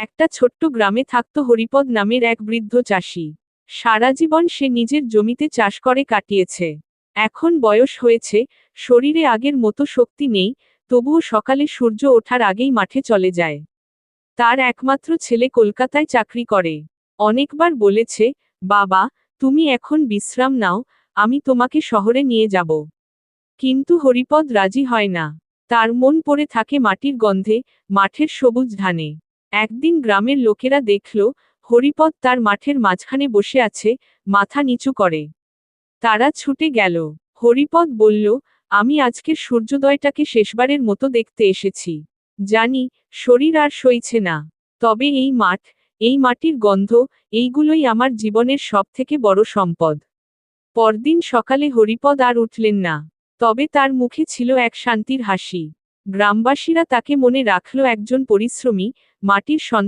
একটা ছোট্ট গ্রামে থাকত হরিপদ নামের এক বৃদ্ধ চাষি। সারা জীবন সে নিজের জমিতে চাষ করে কাটিয়েছে। এখন বয়স হয়েছে, শরীরে আগের মতো শক্তি নেই, তবুও সকালে সূর্য ওঠার আগেই মাঠে চলে যায়। তার একমাত্র ছেলে কলকাতায় চাকরি করে। অনেকবার বলেছে, বাবা, তুমি এখন বিশ্রাম নাও, আমি তোমাকে শহরে নিয়ে যাব। কিন্তু হরিপদ রাজি হয় না। তার মন পড়ে থাকে মাটির গন্ধে, মাঠের সবুজ ধানে। একদিন গ্রামের লোকেরা দেখল, হরিপদ তার মাঠের মাঝখানে বসে আছে, মাথা নিচু করে। তারা ছুটে গেল। হরিপদ বলল, আমি আজকের সূর্যোদয়টাকে শেষবারের মতো দেখতে এসেছি। জানি, শরীর আর সইছে না। তবে এই মাঠ, এই মাটির গন্ধ, এইগুলোই আমার জীবনের সবথেকে বড় সম্পদ। পরদিন সকালে হরিপদ আর উঠলেন না। তবে তার মুখে ছিল এক শান্তির হাসি। গ্রামবাসীরা তাকে মনে রাখল একজন পরিশ্রমী, মাটির সন্তান।